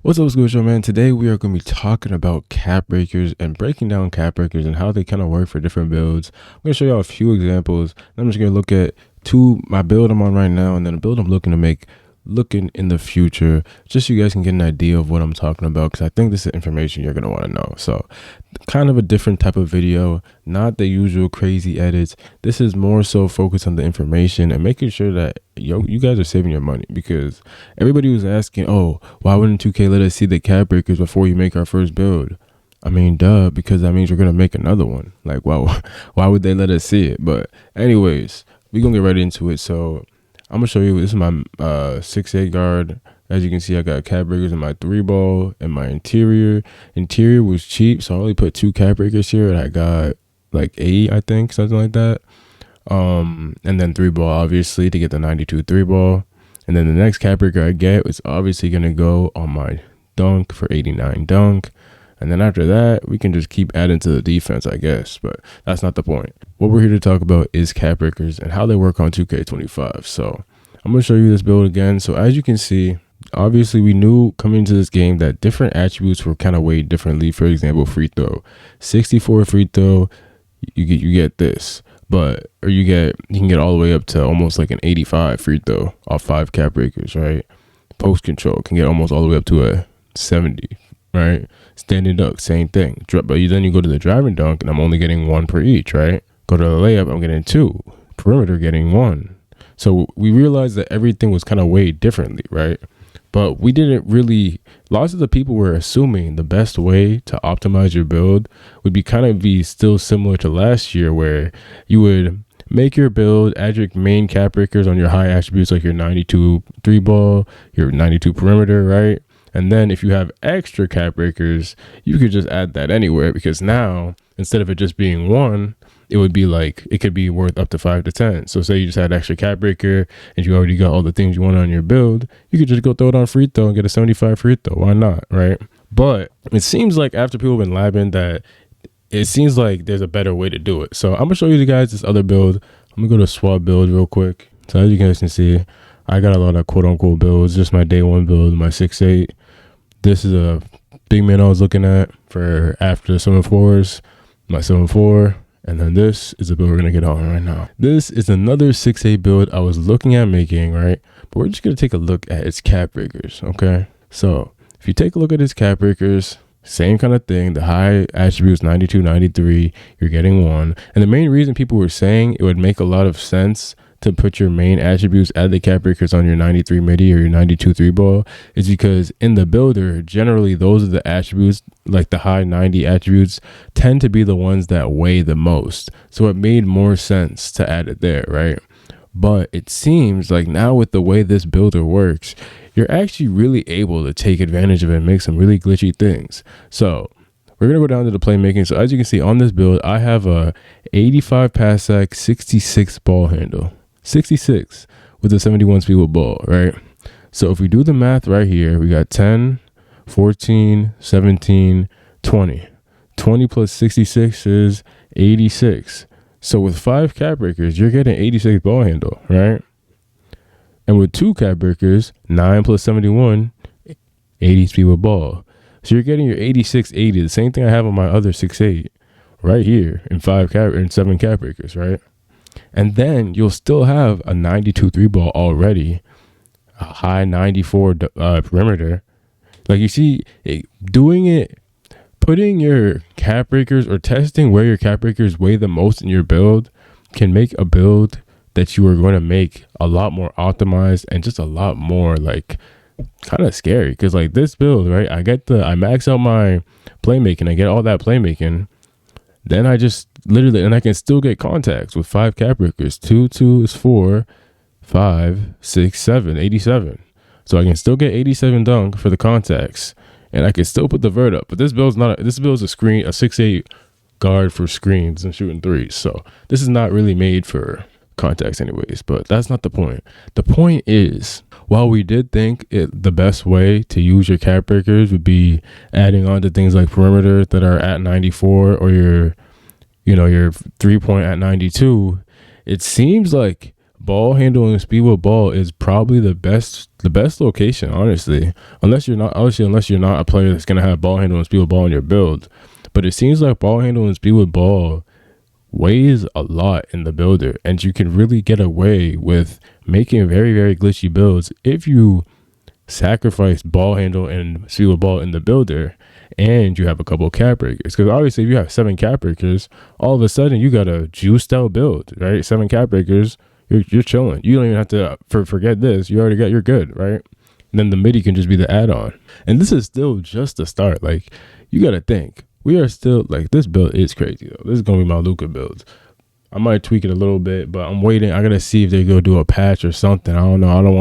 What's up, school show, man? Today we are going to be talking about cap breakers and breaking down cap breakers and how they kind of work for different builds. I'm going to show y'all a few examples. I'm just going to look at my build I'm on right now and then a build I'm looking to make in the future, just so you guys can get an idea of what I'm talking about, because I think this is information you're going to want to know. So kind of a different type of video, not the usual crazy edits. This is more so focused on the information and making sure that you guys are saving your money, because everybody was asking, oh, why wouldn't 2K let us see the cap breakers before you make our first build? I mean, duh, because that means you're gonna make another one. Like, wow, why would they let us see it? But anyways, we're gonna get right into it. So I'm gonna show you, this is my 6'8" guard. As you can see, I got cap breakers in my 3-ball and my interior. Interior was cheap, so I only put 2 cap breakers here, and I got like 8, I think, something like that. And then 3-ball, obviously, to get the 92 3-ball. And then the next cap breaker I get is obviously gonna go on my dunk for 89 dunk. And then after that, we can just keep adding to the defense, I guess, but that's not the point. What we're here to talk about is cap breakers and how they work on 2K25. So I'm gonna show you this build again. So as you can see, obviously we knew coming into this game that different attributes were kind of weighed differently. For example, free throw, 64 free throw, you get this, you can get all the way up to almost like an 85 free throw off 5 cap breakers, right? Post control can get almost all the way up to a 70. Right, standing dunk, same thing. But then you go to the driving dunk, and I'm only getting 1 per each. Right, go to the layup, I'm getting 2. Perimeter, getting 1. So we realized that everything was kind of weighed differently, right? But we didn't really. Lots of the people were assuming the best way to optimize your build would be still similar to last year, where you would make your build, add your main cap breakers on your high attributes, like your 92 3-ball, your 92 perimeter, right? And then if you have extra cap breakers, you could just add that anywhere, because now instead of it just being 1, it would be like, it could be worth up to 5 to 10. So say you just had extra cap breaker and you already got all the things you want on your build, you could just go throw it on free throw and get a 75 free throw. Why not, right? But it seems like after people have been labbing that, it seems like there's a better way to do it. So I'm gonna show you guys this other build. I'm gonna go to swap build real quick. So as you guys can see, I got a lot of quote unquote builds, just my day 1 build, my 6'8". This is a big man I was looking at for after the 7'4s, my 7'4", and then this is a build we're gonna get on right now. This is another 6'8" build I was looking at making, right? But we're just gonna take a look at its cap breakers, okay? So if you take a look at its cap breakers, same kind of thing. The high attributes 92, 93, you're getting 1. And the main reason people were saying it would make a lot of sense to put your main attributes at the cap breakers on your 93 midi or your 92 3-ball is because in the builder, generally those are the attributes, like the high 90 attributes, tend to be the ones that weigh the most. So it made more sense to add it there, right? But it seems like now with the way this builder works, you're actually really able to take advantage of it and make some really glitchy things. So we're going to go down to the playmaking. So as you can see on this build, I have a 85 pass sack, 66 ball handle. 66 with a 71 speed with ball, right? So if we do the math right here, we got 10, 14, 17, 20. 20 plus 66 is 86. So with 5 cap breakers, you're getting 86 ball handle, right? And with 2 cap breakers, 9 plus 71, 80 speed with ball. So you're getting your 86, 80, the same thing I have on my other 6'8", right here in 7 cap breakers, right? And then you'll still have a 92 3-ball already, a high 94 perimeter. Like you see, doing it, putting your cap breakers or testing where your cap breakers weigh the most in your build can make a build that you are going to make a lot more optimized and just a lot more like kind of scary. Because like this build, right, I max out my playmaking, I get all that playmaking. Then I just literally, and I can still get contacts with 5 cap breakers. 2 is 4, 5, 6, 7, 87. So I can still get 87 dunk for the contacts, and I can still put the vert up. But this build's a screen, a 6'8" guard for screens and shooting threes. So this is not really made for contacts anyways, but that's not the point. The point is, while we did think the best way to use your cap breakers would be adding on to things like perimeter that are at 94 or your 3-point at 92, it seems like ball handle and speed with ball is probably the best location, honestly. Unless you're not a player that's gonna have ball handle and speed with ball in your build. But it seems like ball handle and speed with ball weighs a lot in the builder, and you can really get away with making very, very glitchy builds if you sacrifice ball handle and speed with ball in the builder and you have a couple of cap breakers. Because obviously if you have 7 cap breakers, all of a sudden you got a juiced out build, right? 7 cap breakers, you're chilling. You don't even have to forget this. You're good, right? And then the MIDI can just be the add-on. And this is still just the start. Like, you got to think, we are still, like, this build is crazy though. This is gonna be my Luka build. I might tweak it a little bit, but I'm waiting. I gotta see if they go do a patch or something. I don't know. I don't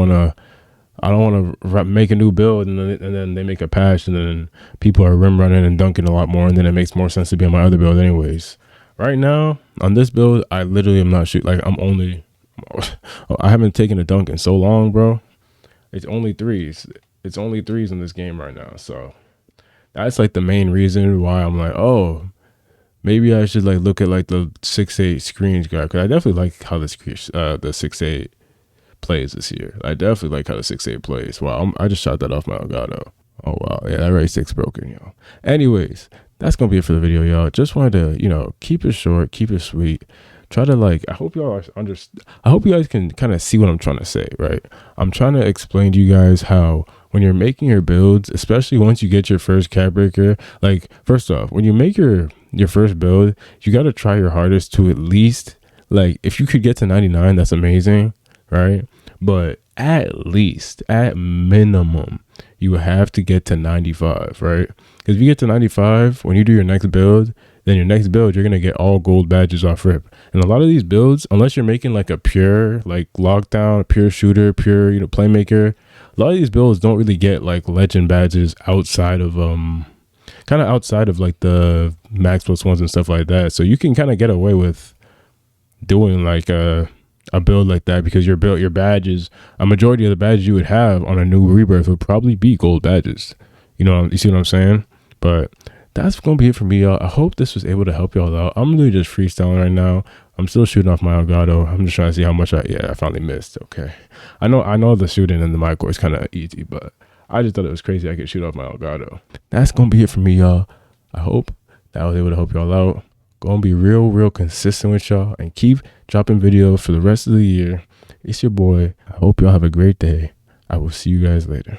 want to make a new build and then they make a patch and then people are rim running and dunking a lot more, and then it makes more sense to be on my other build anyways. Right now on this build, I literally am not shooting. Like, I haven't taken a dunk in so long, bro. It's only threes. It's only threes in this game right now. So that's like the main reason why I'm like, oh, maybe I should like look at like the 6'8" screens guy, because I definitely like how the 6'8" plays this year. I definitely like how the 6'8" plays. Wow, I just shot that off my Elgato. Oh wow, yeah, that Ray 6 broken, yo. Anyways, that's gonna be it for the video, y'all. Just wanted to, keep it short, keep it sweet. Try to I hope y'all understand. I hope you guys can kind of see what I'm trying to say, right? I'm trying to explain to you guys how when you're making your builds, especially once you get your first cap breaker, like, first off, when you make your first build, you got to try your hardest to at least, like, if you could get to 99, that's amazing, right? But at least, at minimum, you have to get to 95, right? Because if you get to 95, when you do your next build, then your next build, you're going to get all gold badges off rip. And a lot of these builds, unless you're making like a pure, like, lockdown, a pure shooter, pure, playmaker, a lot of these builds don't really get like legend badges outside of, kind of outside of like the max plus ones and stuff like that. So you can kind of get away with doing like a build like that, because your badges, a majority of the badges you would have on a new rebirth would probably be gold badges. You see what I'm saying? But that's gonna be it for me, y'all. I hope this was able to help y'all out. I'm literally just freestyling right now. I'm still shooting off my Elgato. I'm just trying to see how much I finally missed. Okay, I know the shooting in the MyPark is kind of easy, but I just thought it was crazy I could shoot off my Elgato. That's gonna be it for me, y'all. I hope that I was able to help y'all out. Gonna be real consistent with y'all and keep dropping videos for the rest of the year. It's your boy. I hope y'all have a great day. I will see you guys later.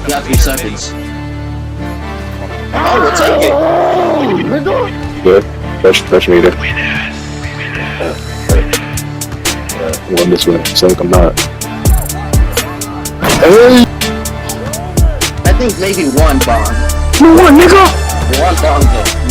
You got 3 seconds. Oh, we'll take it. Good. Fresh meter. One this way. So I'm not. Hey! I think maybe one bomb. No one, nigga! One bomb.